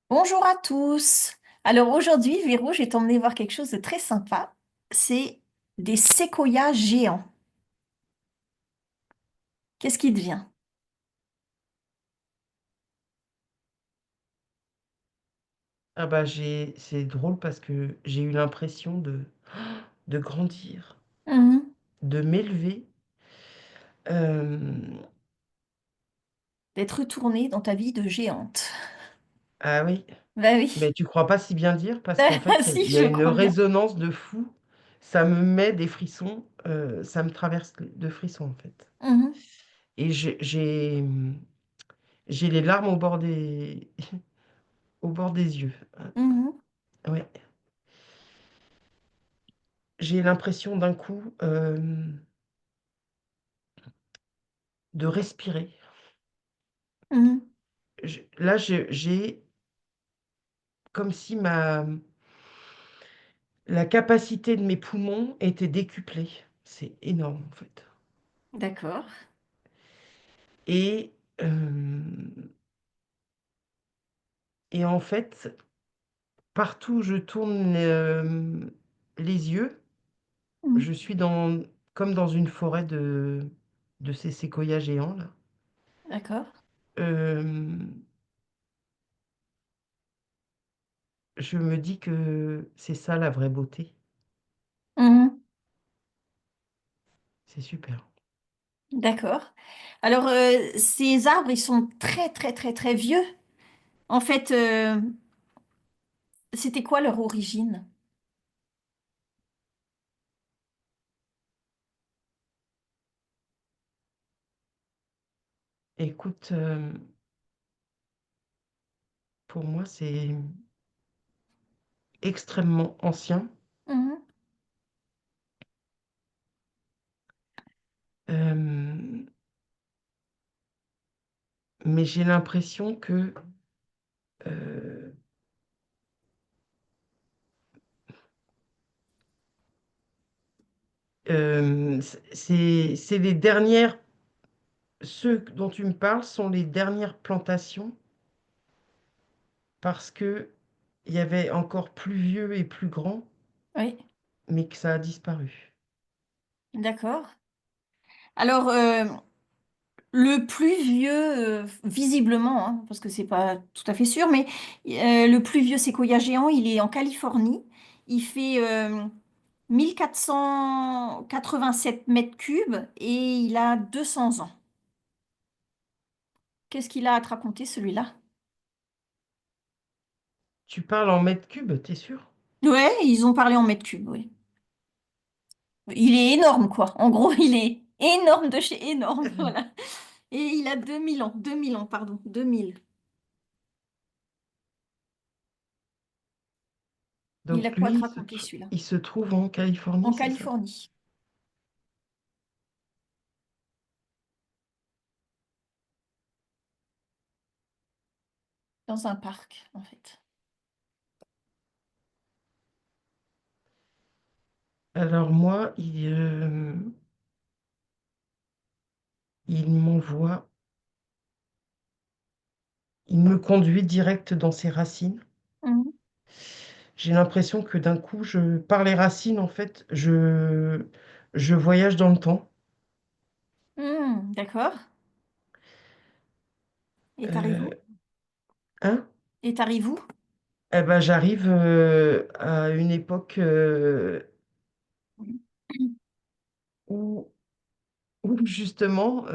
Bonjour à tous. Alors aujourd'hui, Véro, je vais t'emmener voir quelque chose de très sympa. C'est des séquoias géants. Qu'est-ce qui te vient? Ah bah c'est drôle parce que j'ai eu l'impression de grandir, Mhm. de m'élever. Euh, D'être retournée dans ta vie de géante. ah oui, Bah oui. mais tu crois pas si bien dire parce qu'en fait Si, il y a je une crois bien. résonance de fou. Ça me met des frissons, ça me traverse de frissons en fait. Mhm. Et j'ai les larmes au bord des yeux. Mhm. Ouais, j'ai l'impression d'un coup de respirer. Mhm. J'ai comme si la capacité de mes poumons était décuplée. C'est énorme, en fait. D'accord. Et, hem et en fait, partout où je tourne, les yeux, Mhm. je suis comme dans une forêt de ces séquoias géants là. D'accord. Hem, je me dis que c'est ça la vraie beauté. Mhm. C'est super. D'accord. Alors, ces arbres, ils sont très, très, très, très vieux. En fait, c'était quoi leur origine? Écoute, pour moi, c'est extrêmement ancien. Mhm. Hem Mais j'ai l'impression que, heu, c'est les dernières ceux dont tu me parles sont les dernières plantations parce qu'il y avait encore plus vieux et plus grand, Oui, mais que ça a disparu. d'accord. Alors, le plus vieux, visiblement, hein, parce que c'est pas tout à fait sûr, mais le plus vieux séquoia géant, il est en Californie. Il fait 1487 mètres cubes et il a 200 ans. Qu'est-ce qu'il a à te raconter, celui-là? Tu parles en mètres cubes, tu es sûr? Ouais, ils ont parlé en mètres cubes, oui. Il est énorme, quoi. En gros, il est énorme de chez énorme, voilà. Et il a 2000 ans, 2000 ans, pardon, 2000. Il a Donc quoi à lui, te raconter, celui-là? il se trouve en Californie, En c'est ça? Californie, dans un parc, en fait. Alors moi, il m'envoie il me conduit direct dans ses racines. Mhm. J'ai l'impression que d'un coup, par les racines, en fait, je voyage dans le temps. D'accord. Et t'arrives où? Euh, hein? Et t'arrives où? Eh ben, j'arrive à une époque où, où justement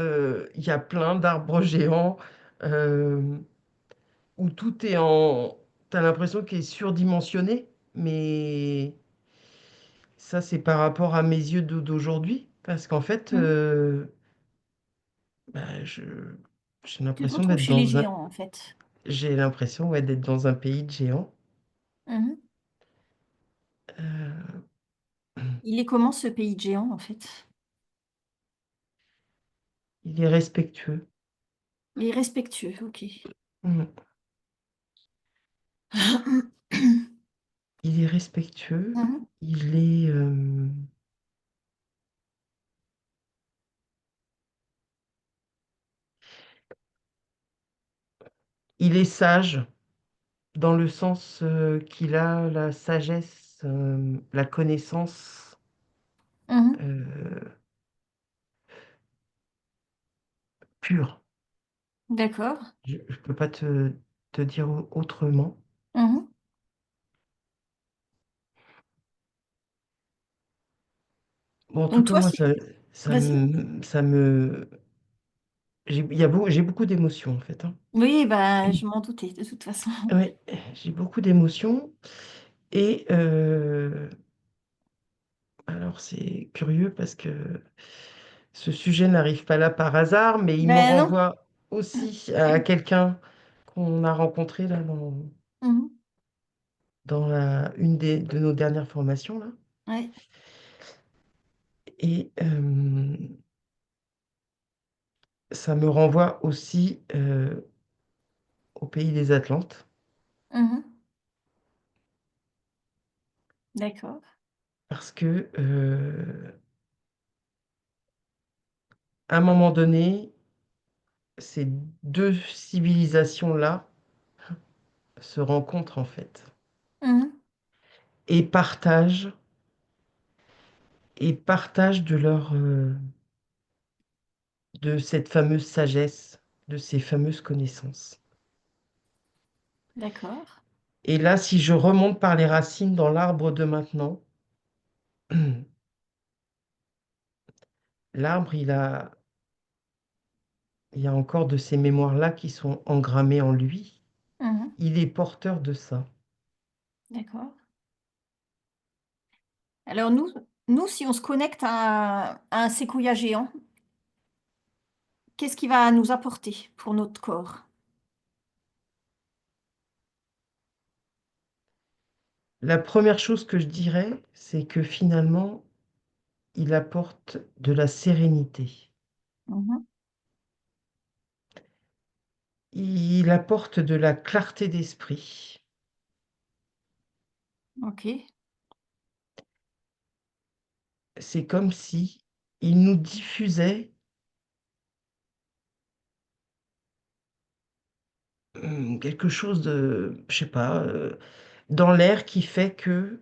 il y a plein d'arbres géants, euh, où tout est en. T'as l'impression qu'il est surdimensionné, mais ça, c'est par rapport à mes yeux d'aujourd'hui, parce qu'en fait, Mhm. bah, j'ai Tu te l'impression retrouves d'être chez les dans un. géants, en fait. J'ai l'impression, ouais, d'être dans un pays de géants. Mhm. Euh, Il est comment, ce pays de géants, en fait? il est respectueux. Il est respectueux, ok. Mm. Il est respectueux. Mhm. Il est, il est sage. dans le sens qu'il a la sagesse, la connaissance Mhm. euh, pure. D'accord. Je ne peux pas te dire autrement. Mhm. Bon, en tout Donc cas, toi, moi, c'est... Vas-y. j'ai beaucoup d'émotions, en fait, hein. Oui, bah, je m'en doutais de toute façon. Oui, j'ai beaucoup d'émotions. Et alors, c'est curieux parce que ce sujet n'arrive pas là par hasard, mais il me Ben non. renvoie aussi à quelqu'un qu'on a rencontré là Mhm. dans de nos dernières formations là. Ouais. Et ça me renvoie aussi au pays des Atlantes Mhm. D'accord. parce que à un moment donné, ces deux civilisations-là se rencontrent en fait Mhm. et partagent de cette fameuse sagesse, de ces fameuses connaissances. D'accord. Et là, si je remonte par les racines dans l'arbre de maintenant, l'arbre, il y a encore de ces mémoires-là qui sont engrammées en lui. Mhm. Il est porteur de ça. D'accord. Alors nous, si on se connecte à un séquoia géant, qu'est-ce qu'il va nous apporter pour notre corps? La première chose que je dirais, c'est que finalement, il apporte de la sérénité. Mhm. Il apporte de la clarté d'esprit. Ok. C'est comme si il nous diffusait quelque chose de, je sais pas, dans l'air qui fait que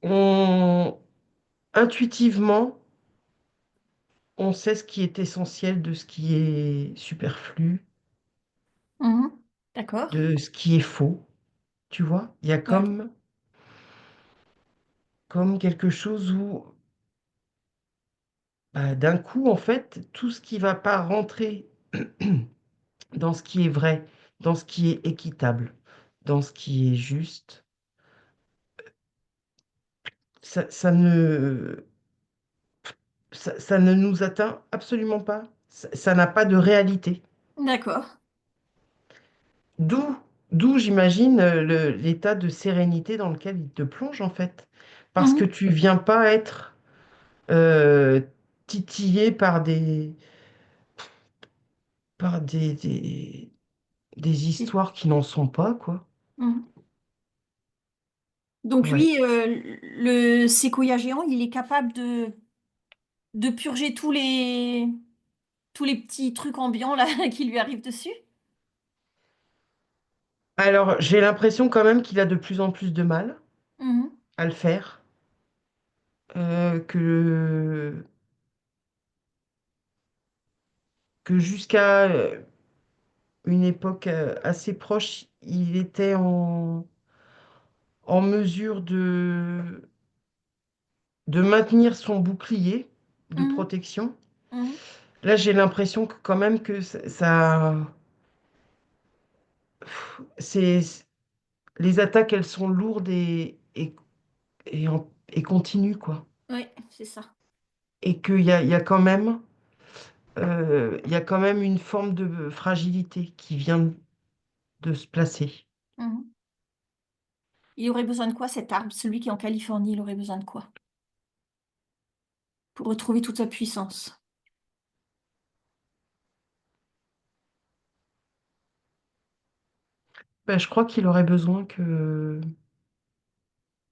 on, intuitivement, on sait ce qui est essentiel de ce qui est superflu, Mhm. D'accord. de ce qui est faux. Tu vois, il y a Ouais. comme quelque chose où, bah, d'un coup, en fait, tout ce qui va pas rentrer dans ce qui est vrai, dans ce qui est équitable, dans ce qui est juste, ça ça ne nous atteint absolument pas. Ça n'a pas de réalité. D'accord. D'où, d'où j'imagine l'état de sérénité dans lequel il te plonge en fait. Parce que Mhm. tu viens pas être euh, titillé par des Et- histoires qui n'en sont pas, quoi. mhm. Donc Ouais. lui, le séquoia géant, il est capable de purger tous les petits trucs ambiants là qui lui arrivent dessus. Alors, j'ai l'impression quand même qu'il a de plus en plus de mal Mhm. à le faire. Que, que jusqu'à une époque assez proche, il était en mesure de maintenir son bouclier de Mhm. protection. Mhm. Là, j'ai l'impression que quand même que c'est, les attaques, elles sont lourdes et continues, quoi. Oui, c'est ça. Et il y a quand même, il y a quand même une forme de fragilité qui vient de se placer. Mhm. Il aurait besoin de quoi cet arbre? Celui qui est en Californie, il aurait besoin de quoi pour retrouver toute sa puissance? Ben, je crois qu'il aurait besoin que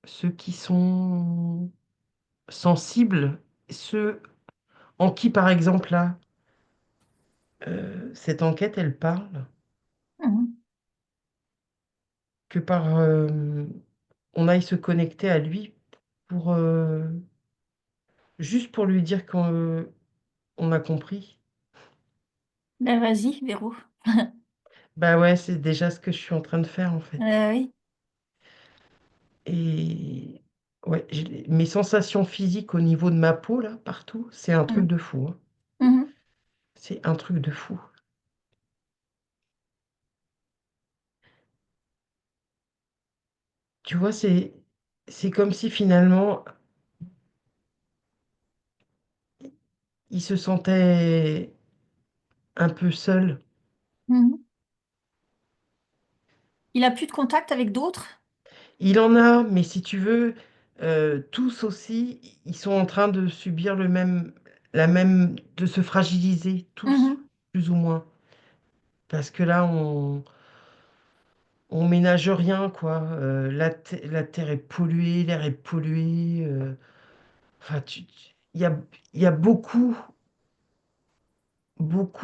ceux qui sont sensibles, ceux en qui, par exemple, là, cette enquête, elle parle Mhm. que on aille se connecter à lui pour juste pour lui dire qu'on a compris. Ben vas-y, Véro. Bah ouais, c'est déjà ce que je suis en train de faire en fait. Oui. Et ouais, mes sensations physiques au niveau de ma peau, là, partout, c'est un truc Mhm. de fou, hein. Mhm. C'est un truc de fou. Tu vois, c'est comme si finalement, il se sentait un peu seul. Mhm. Il a plus de contact avec d'autres? Il en a, mais si tu veux, tous aussi, ils sont en train de subir de se fragiliser, tous, Mhm. plus ou moins. Parce que là, on ménage rien, quoi. La terre est polluée, l'air est pollué. Enfin, il y a beaucoup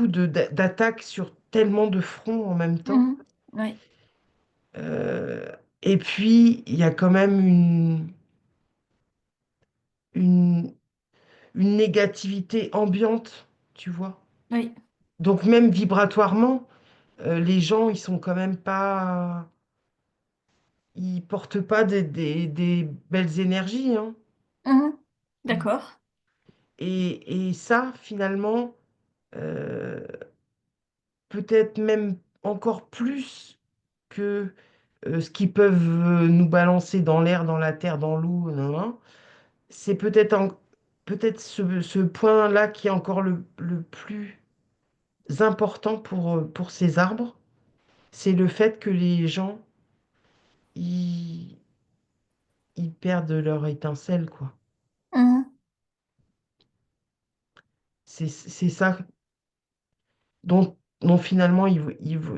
d'attaques sur tellement de fronts en même temps. Mhm. Oui. Euh, et puis, il y a quand même une, une négativité ambiante, tu vois. Oui. Donc, même vibratoirement, les gens, ils sont quand même pas. Ils portent pas des belles énergies, hein. Mhm. D'accord. Et ça, finalement, euh, peut-être même encore plus que ce qu'ils peuvent nous balancer dans l'air, dans la terre, dans l'eau, nan, nan. C'est peut-être ce point-là qui est encore le plus important pour ces arbres, c'est le fait que les gens, ils, ils perdent leur étincelle, quoi. Mhm. C'est ça dont finalement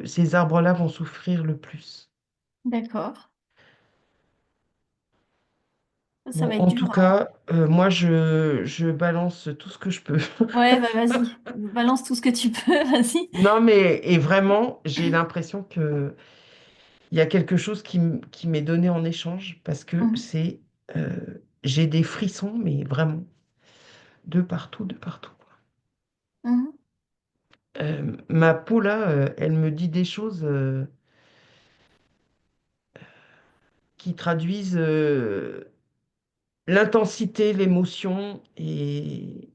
ces arbres-là vont souffrir le plus. D'accord. Ça Bon, va être en dur, tout hein. cas, moi, je balance tout ce que je peux. Ouais, bah vas-y. Balance tout ce que tu peux, vas-y. Non, mais et vraiment, j'ai l'impression que il y a quelque chose qui m'est donné en échange parce que Mhm. euh, j'ai des frissons, mais vraiment de partout, de partout, quoi. Mhm. Ma peau là, elle me dit des choses qui traduisent l'intensité, l'émotion et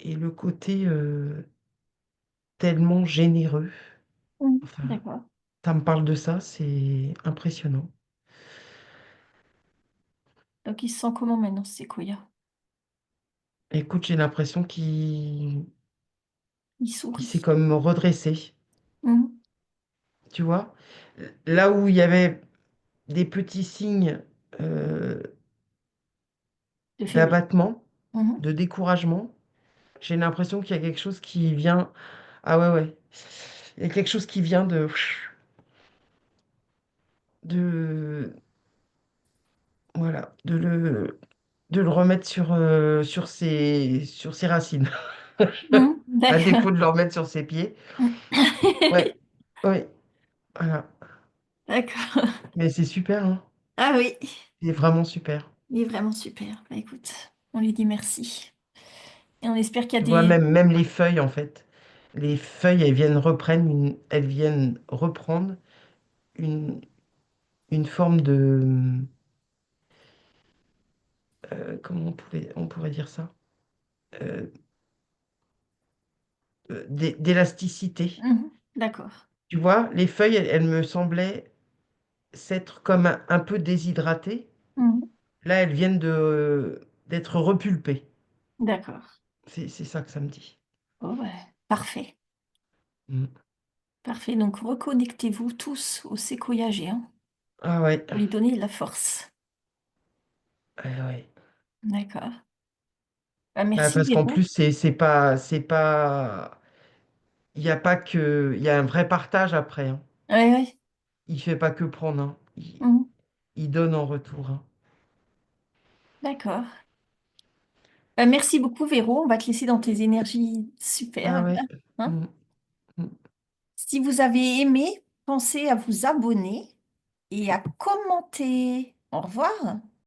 le côté tellement généreux. Mhm. Enfin, D'accord. ça me parle de ça, c'est impressionnant. Donc il se sent comment maintenant, ce séquoia? Écoute, j'ai l'impression Il il s'est sourit. comme redressé, Mhm. tu vois. Là où il y avait des petits signes euh, De faiblesse. d'abattement, Mhm. de découragement, j'ai l'impression qu'il y a quelque chose qui vient. Ah ouais, ouais. Il y a quelque chose qui vient de, voilà, de le remettre sur ses racines, Mhm. à D'accord. défaut de le remettre sur ses pieds. Ouais, ouais, voilà. D'accord. Mais c'est super, hein. Ah oui, C'est vraiment super. il est vraiment super. Bah écoute, on lui dit merci. Et on espère qu'il y a Tu vois, des... même les feuilles, en fait. Les feuilles, elles viennent reprendre une, une forme de, comment on pourrait dire ça? Euh, d'élasticité. Mhm. D'accord. Tu vois, les feuilles, elles me semblaient s'être comme un peu déshydratées. Mhm. Là, elles viennent d'être repulpées. D'accord. C'est ça que ça me dit. Oh, ouais. Parfait. Mm. Parfait. Donc reconnectez-vous tous au séquoia géant Ah ouais. pour lui donner de la force. Ah ouais. D'accord. Bah, Bah, merci, parce qu'en Véro. plus, c'est pas, il y a pas que, il y a un vrai partage après, hein. Oui, oui. Il fait pas que prendre, hein. Mhm. Il donne en retour, hein. D'accord. Merci beaucoup, Véro. On va te laisser dans tes énergies Ah superbes, ouais. hein. Mm, mm. Si vous avez aimé, pensez à vous abonner et à commenter. Au revoir.